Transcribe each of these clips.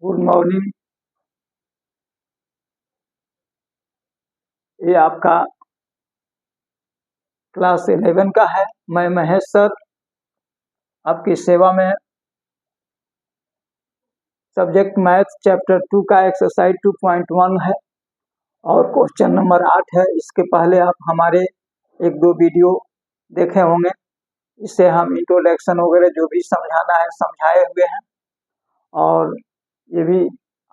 Good morning. ये आपका class 11 का है। मैं महेश सर आपकी सेवा में। सब्जेक्ट मैथ चैप्टर 2 का एक्सरसाइज 2.1 है और क्वेश्चन नंबर 8 है। इसके पहले आप हमारे एक दो वीडियो देखे होंगे। इससे हम इंट्रोडक्शन वगैरह जो भी समझाना है समझाए हुए हैं और ये भी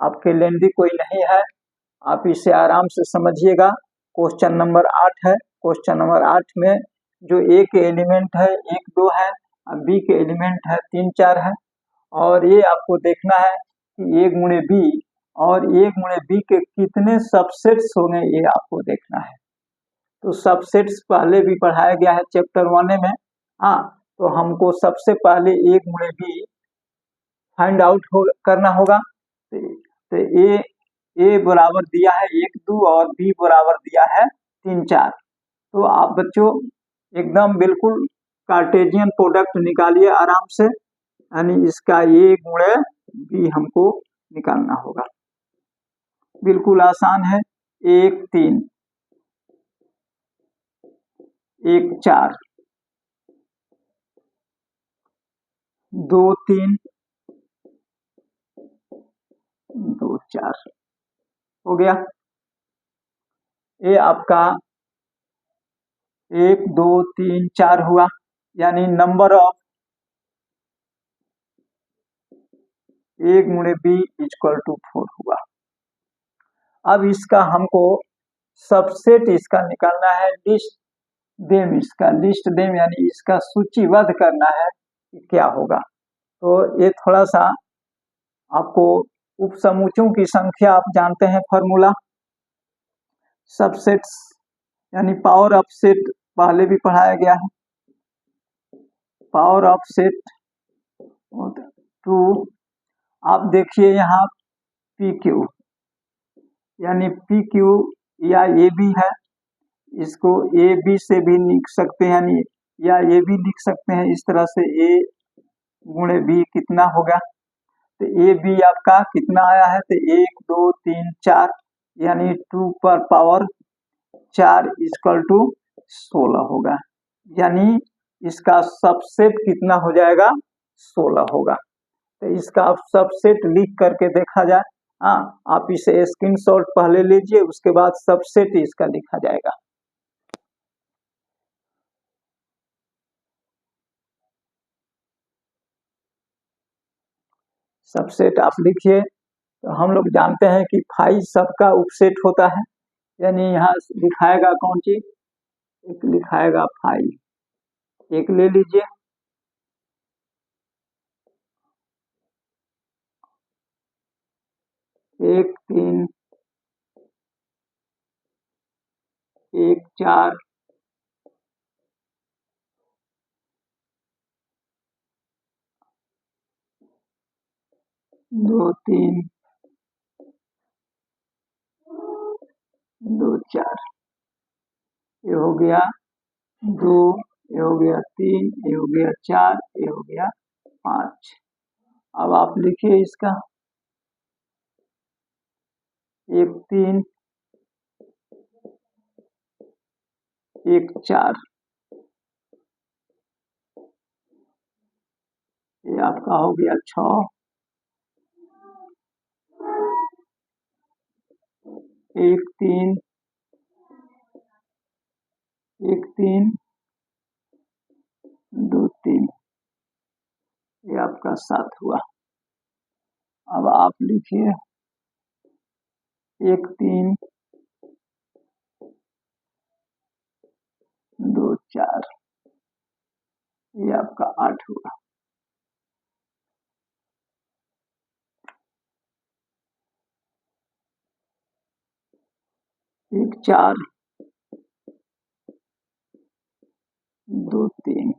आपके लेंदी कोई नहीं है, आप इसे आराम से समझिएगा। क्वेश्चन नंबर 8 है। क्वेश्चन नंबर 8 में जो ए के एलिमेंट है 1 2 है, बी के एलिमेंट है 3 4 है और ये आपको देखना है कि ए गुणे बी और ए गुणे बी के कितने सबसेट्स होंगे, ये आपको देखना है। तो सबसेट्स पहले भी पढ़ाया गया है चैप्टर 1 में। हाँ, तो हमको सबसे पहले ए गुणे बी फाइंड आउट करना होगा। तो ए बराबर दिया है 1 2 और बी बराबर दिया है 3 4। तो आप बच्चों एकदम बिल्कुल कार्टेशियन प्रोडक्ट निकालिए आराम से, यानी इसका ए गुणे बी हमको निकालना होगा। बिल्कुल आसान है। 1 3 1 4 2 3 2 4 हो गया। ये आपका 1 2 3 4 हुआ, यानी नंबर ऑफ ए गुणे बी इक्वल टू 4 हुआ। अब इसका हमको सबसेट इसका निकालना है, लिस्ट देम, इसका लिस्ट देम यानी इसका सूचीबद्ध करना है कि क्या होगा। तो ये थोड़ा सा आपको उपसमुच्चयों की संख्या आप जानते हैं फॉर्मूला। सबसेट्स यानी पावर ऑफ सेट पहले भी पढ़ाया गया है। पावर ऑफ सेट टू, आप देखिए यहाँ पी क्यू यानी पी क्यू या ए बी है, इसको ए बी से भी लिख सकते हैं, यानी या ए बी लिख सकते हैं। इस तरह से ए गुणे बी कितना होगा, तो ए बी आपका कितना आया है, तो 1 2 3 4 यानी 2 पर पावर 4 इक्वल टू 16 होगा। यानी इसका सबसेट कितना हो जाएगा, 16 होगा। तो इसका आप सबसेट लिख करके देखा जाए। हाँ, आप इसे स्क्रीनशॉट पहले लीजिए, उसके बाद सबसेट इसका लिखा जाएगा। सबसेट आप लिखिए। तो हम लोग जानते हैं कि फाइव सबका उपसेट होता है, यानी यहाँ लिखाएगा कौन चीज, एक लिखाएगा फाइव। एक ले लीजिए। एक 3 1 4 2 3 2 4, ये हो गया 2, ये हो गया 3, ये हो गया 4, ये हो गया 5। अब आप लिखिए इसका 1 3 1 4, ये आपका हो गया 6। 1 3 1 3 2 3, ये आपका 7 हुआ। अब आप लिखिए 1 3 2 4, ये आपका 8 हुआ। एक 4 2 3,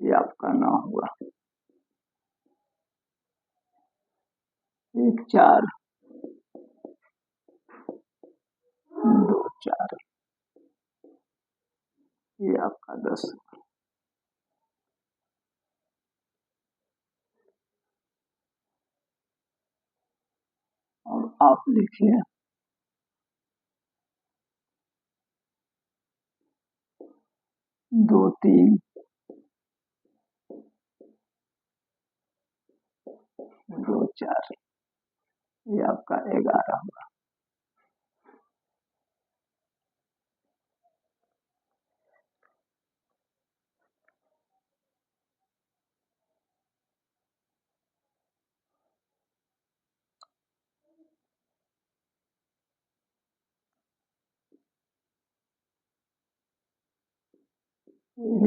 ये आपका 9 हुआ। 1 4 2 4, ये आपका 10 हुआ। आप लिखिए 2 3 2 4, ये आपका 11 होगा।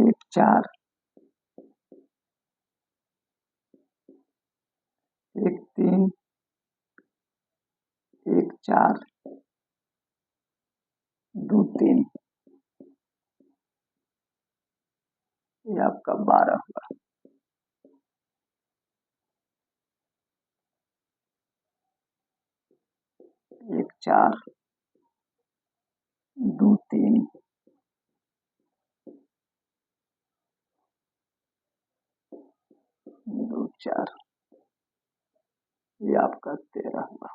एक 4 1 3 1 4 2 3, ये आपका 12 होगा। 1 4 2 3 2 4, ये आपका 13 होगा।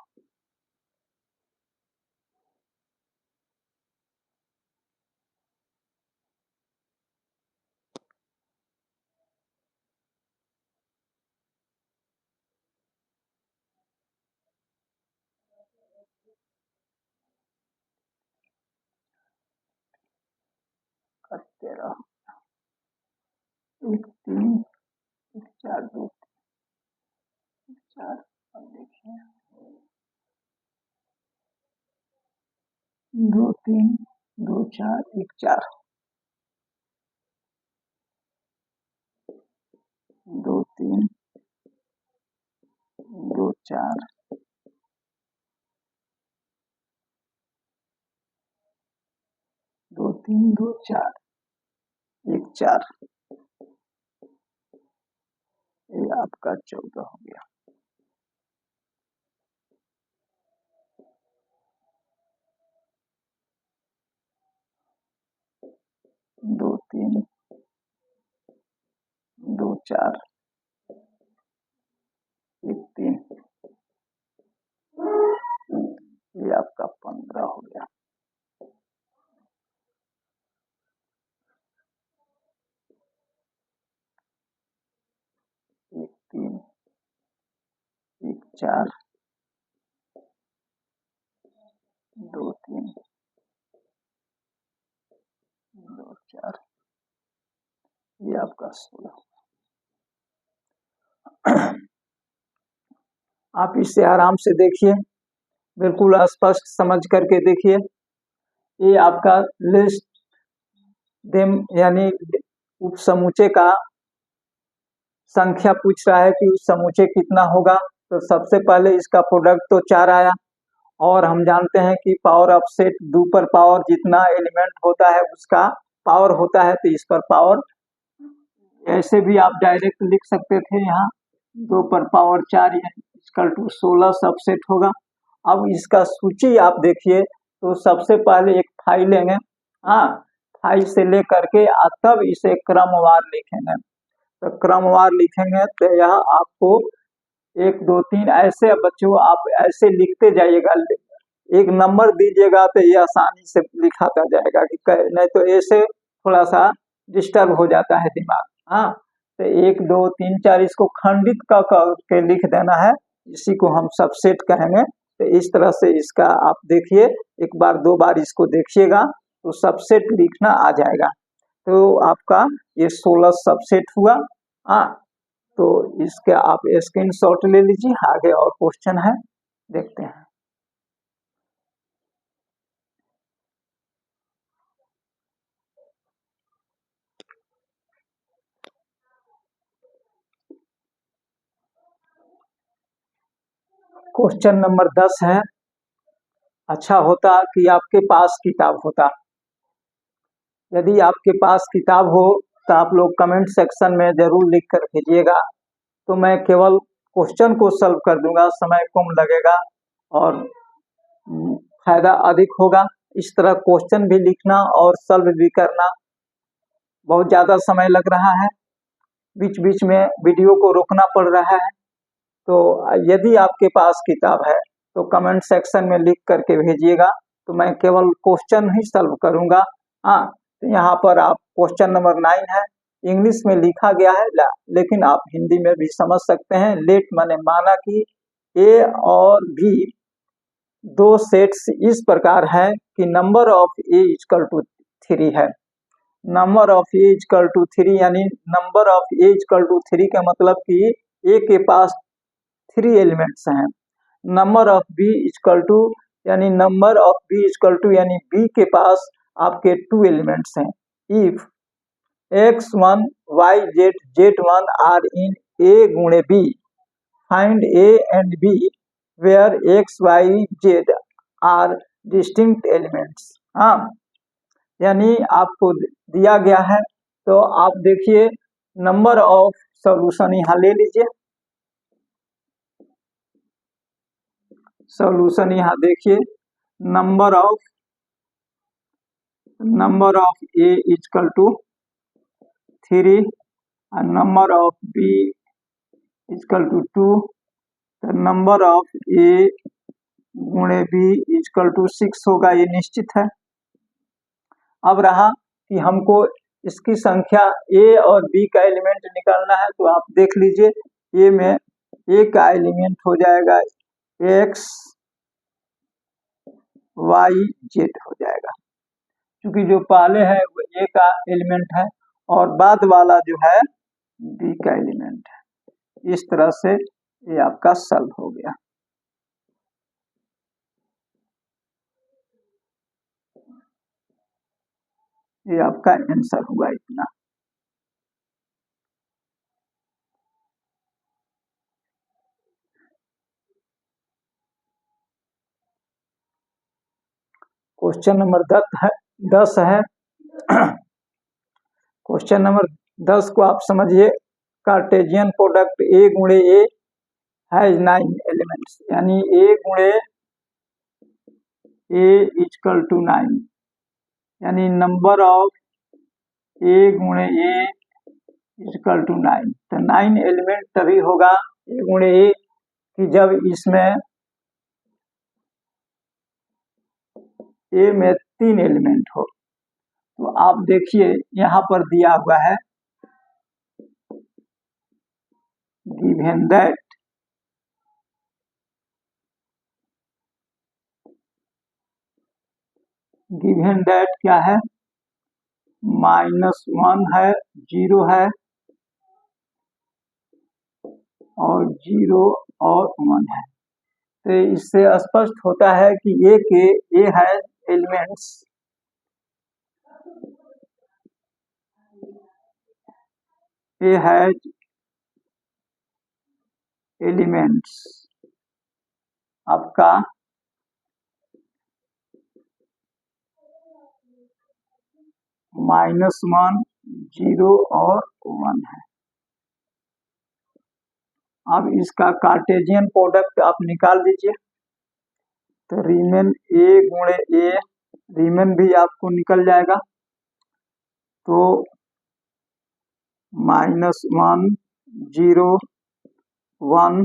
13 1 3 1 4 2 4, अब देखिए 2 3 2 4 1 4 2 3 2 4 2 3 2 4 1 4, ये आपका 14 हो गया। 2 3 2 4 1 3, ये आपका 15 हो गया। 1 3 1 4 2 3 2 4, ये आपका 16। आप इसे आराम से देखिए, बिल्कुल स्पष्ट समझ करके देखिए। ये आपका लिस्ट देम यानी उपसमुचे का संख्या पूछ रहा है कि उस समूचे कितना होगा। तो सबसे पहले इसका प्रोडक्ट तो 4 आया, और हम जानते हैं कि पावर ऑफ सेट 2 पर पावर जितना एलिमेंट होता है उसका पावर होता है, तो इस पर पावर ऐसे भी आप डायरेक्ट लिख सकते थे। यहाँ 2 पर पावर 4 इक्वल टू 16 सबसेट होगा। अब इसका सूची आप देखिए, तो सबसे पहले एक फाइल लेंगे, हाँ, फाइल से लेकर के तब इसे क्रमवार लिखेंगे। तो क्रमवार लिखेंगे तो यह आपको 1 2 3 ऐसे बच्चों आप ऐसे लिखते जाइएगा, एक नंबर दीजिएगा तो ये आसानी से लिखाता जाएगा, कि नहीं तो ऐसे थोड़ा सा डिस्टर्ब हो जाता है दिमाग। हाँ, तो 1 2 3 4 इसको खंडित करके लिख देना है, इसी को हम सबसेट कहेंगे। तो इस तरह से इसका आप देखिए, एक बार 2 बार इसको देखिएगा तो सबसेट लिखना आ जाएगा। तो आपका ये 16 सबसेट हुआ। हाँ, तो इसके आप स्क्रीनशॉट ले लीजिए। आगे और क्वेश्चन है, देखते हैं। क्वेश्चन नंबर 10 है, अच्छा होता कि आपके पास किताब होता। यदि आपके पास किताब हो तो आप लोग कमेंट सेक्शन में जरूर लिख कर भेजिएगा, तो मैं केवल क्वेश्चन को सॉल्व कर दूंगा, समय कम लगेगा और फायदा अधिक होगा। इस तरह क्वेश्चन भी लिखना और सॉल्व भी करना बहुत ज़्यादा समय लग रहा है, बीच बीच में वीडियो को रोकना पड़ रहा है। तो यदि आपके पास किताब है तो कमेंट सेक्शन में लिख करके भेजिएगा, तो मैं केवल क्वेश्चन ही सॉल्व करूंगा। हाँ, तो यहाँ पर आप क्वेश्चन नंबर 9 है, इंग्लिश में लिखा गया है लेकिन आप हिंदी में भी समझ सकते हैं। लेट माने माना कि ए और बी दो सेट्स इस प्रकार है कि number of A equal to 3 है। Number of A equal to 3 यानी number of A equal to 3 का मतलब कि ए के पास 3 एलिमेंट्स हैं। Number of B equal to यानी number of B equal to यानी बी के पास आपके 2 एलिमेंट्स हैं। If x1 y z1 are in a गुणे b, find a and b where x y z are distinct elements. हाँ, यानी आपको दिया गया है, तो आप देखिए नंबर ऑफ सॉल्यूशन यहाँ ले लीजिए। सॉल्यूशन यहाँ देखिए, number of A equal to 3 और number of B equal to 2, तो नंबर ऑफ ए गुणे बी इक्वल टू 6 होगा, ये निश्चित है। अब रहा कि हमको इसकी संख्या ए और बी का एलिमेंट निकालना है, तो आप देख लीजिए ए में ए का एलिमेंट हो जाएगा एक्स वाई जेड हो जाएगा, क्योंकि जो पहले है वो ए का एलिमेंट है और बाद वाला जो है बी का एलिमेंट है। इस तरह से ये आपका सॉल्व हो गया। ये आपका आंसर हुआ इतना। क्वेश्चन नंबर 10 है। क्वेश्चन नंबर 10 को आप समझिए। कार्टेशियन प्रोडक्ट ए गुणे ए हैज 9 एलिमेंट्स, यानी ए गुणे ए इक्वल टू 9, यानी नंबर ऑफ ए गुणे ए इक्वल टू 9। तो 9 एलिमेंट तभी होगा ए गुणे ए कि जब इसमें ए में 3 एलिमेंट हो। तो आप देखिए यहाँ पर दिया हुआ है गिवन दैट क्या है, -1 है, 0 है और 0 और 1 है। तो इससे स्पष्ट होता है कि ए है एलिमेंट्स ए हैज एलिमेंट्स आपका -1, 0 और 1 है। अब इसका कार्टेशियन प्रोडक्ट आप निकाल दीजिए, तो रीमेन ए गुणे ए रीमेन भी आपको निकल जाएगा। तो -1, 0, 1,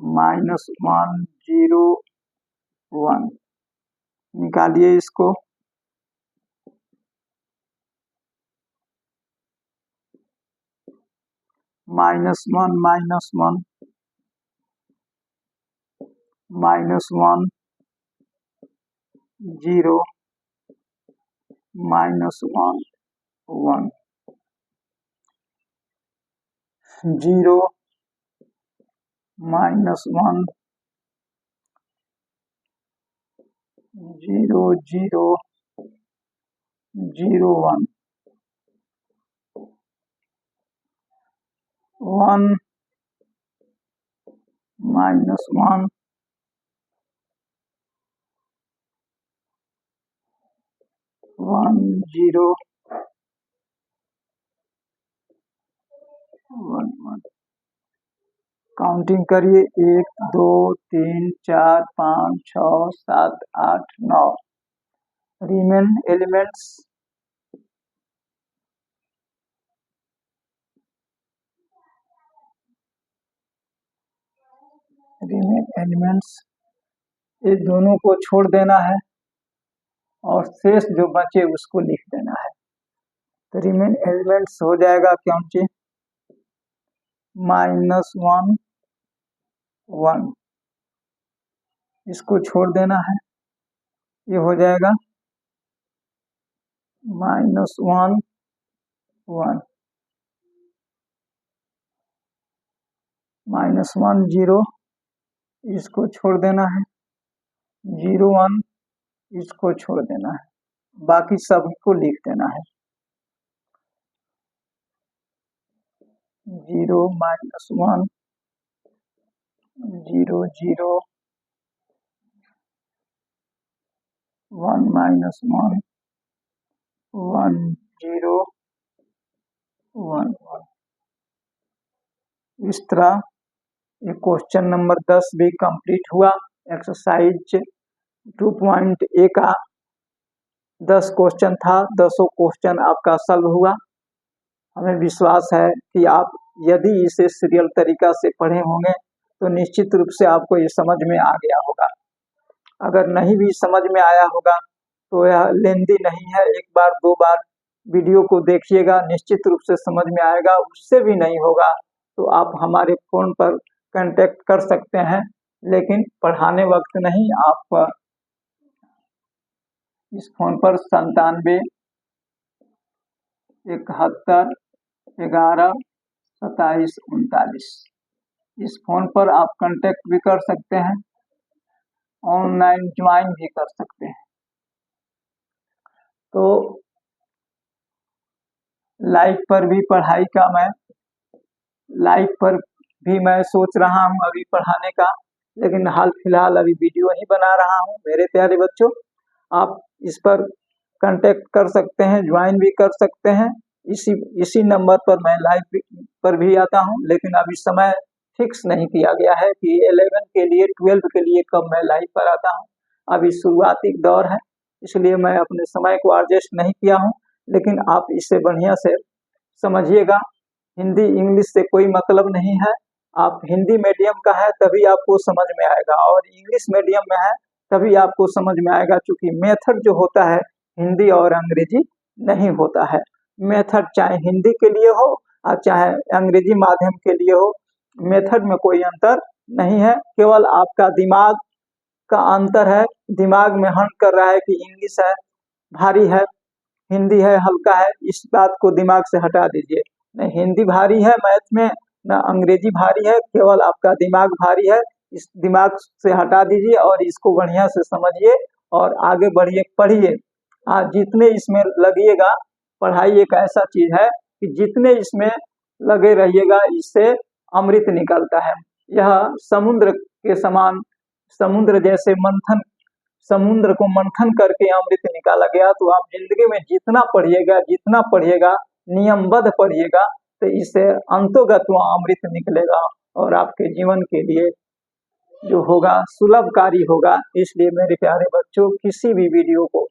-1, 0, 1 निकालिए इसको। -1, -1, -1, 0, -1, 1, 0, -1, 0, 0, 0, 1, 1, -1, 1, 0, 1, 1। काउंटिंग करिए, 1, 2, 3, 4, 5, 6, 7, 8, 9 रीमेन एलिमेंट्स रिमेन एलिमेंट्स, ये दोनों को छोड़ देना है और शेष जो बचे उसको लिख देना है। तो रिमेन एलिमेंट्स हो जाएगा क्योंकि -1 1, इसको छोड़ देना है, ये हो जाएगा -1 1, -1 0, इसको छोड़ देना है, 0 1, इसको छोड़ देना है, बाकी सभी को लिख देना है। 0 -1 0 0 1 -1 1 0 1 1। इस तरह ये क्वेश्चन नंबर 10 भी कंप्लीट हुआ। एक्सरसाइज 2.a का 10 क्वेश्चन था, 10 क्वेश्चन आपका सॉल्व हुआ। हमें विश्वास है कि आप यदि इसे सीरियल तरीका से पढ़े होंगे तो निश्चित रूप से आपको ये समझ में आ गया होगा। अगर नहीं भी समझ में आया होगा तो यह लेंदी नहीं है, एक बार दो बार वीडियो को देखिएगा, निश्चित रूप से समझ में आएगा। उससे भी नहीं होगा तो आप हमारे फ़ोन पर कांटेक्ट कर सकते हैं, लेकिन पढ़ाने वक्त नहीं। आप इस फोन पर 97 71 11 27 39, इस फोन पर आप कांटेक्ट भी कर सकते हैं, ऑनलाइन ज्वाइन भी कर सकते हैं। तो लाइव पर भी पढ़ाई का लाइव पर भी मैं सोच रहा हूँ अभी पढ़ाने का, लेकिन हाल फिलहाल अभी वीडियो ही बना रहा हूँ। मेरे प्यारे बच्चों, आप इस पर कांटेक्ट कर सकते हैं, ज्वाइन भी कर सकते हैं। इसी नंबर पर मैं लाइव पर भी आता हूँ, लेकिन अभी समय फिक्स नहीं किया गया है कि 11 के लिए 12 के लिए कब मैं लाइव पर आता हूँ। अभी शुरुआती दौर है, इसलिए मैं अपने समय को एडजस्ट नहीं किया हूँ। लेकिन आप इसे बढ़िया से समझिएगा। हिंदी इंग्लिश से कोई मतलब नहीं है। आप हिंदी मीडियम का है तभी आपको समझ में आएगा, और इंग्लिश मीडियम में है तभी आपको समझ में आएगा, क्योंकि मेथड जो होता है हिंदी और अंग्रेजी नहीं होता है। मेथड चाहे हिंदी के लिए हो और चाहे अंग्रेजी माध्यम के लिए हो, मेथड में कोई अंतर नहीं है, केवल आपका दिमाग का अंतर है। दिमाग में हंट कर रहा है कि इंग्लिश है भारी है, हिंदी है हल्का है, इस बात को दिमाग से हटा दीजिए। न हिंदी भारी है मैथ में, न अंग्रेजी भारी है, केवल आपका दिमाग भारी है। इस दिमाग से हटा दीजिए और इसको बढ़िया से समझिए और आगे बढ़िए, पढ़िए। जितने इसमें लगिएगा, पढ़ाई एक ऐसा चीज है कि जितने इसमें लगे रहिएगा इससे अमृत निकलता है। यह समुद्र के समान, समुद्र जैसे मंथन, समुद्र को मंथन करके अमृत निकाला गया। तो आप जिंदगी में जितना पढ़िएगा नियमबद्ध पढ़िएगा, तो इससे अंतोगत वह अमृत निकलेगा और आपके जीवन के लिए जो होगा सुलभकारी होगा। इसलिए मेरे प्यारे बच्चों, किसी भी वीडियो को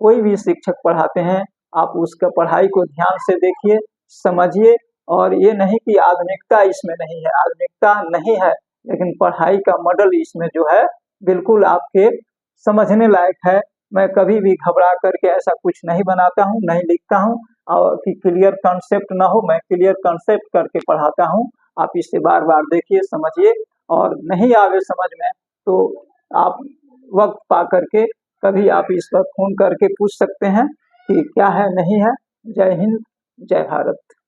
कोई भी शिक्षक पढ़ाते हैं, आप उसका पढ़ाई को ध्यान से देखिए, समझिए। और ये नहीं कि आधुनिकता इसमें नहीं है, आधुनिकता नहीं है, लेकिन पढ़ाई का मॉडल इसमें जो है बिल्कुल आपके समझने लायक है। मैं कभी भी घबरा करके ऐसा कुछ नहीं बनाता हूँ, नहीं लिखता हूँ, और कि क्लियर कॉन्सेप्ट ना हो, मैं क्लियर कॉन्सेप्ट करके पढ़ाता हूँ। आप इसे बार बार देखिए, समझिए, और नहीं आवे समझ में तो आप वक्त पा करके कभी आप इस पर फोन करके पूछ सकते हैं कि क्या है नहीं है। जय हिंद, जय भारत।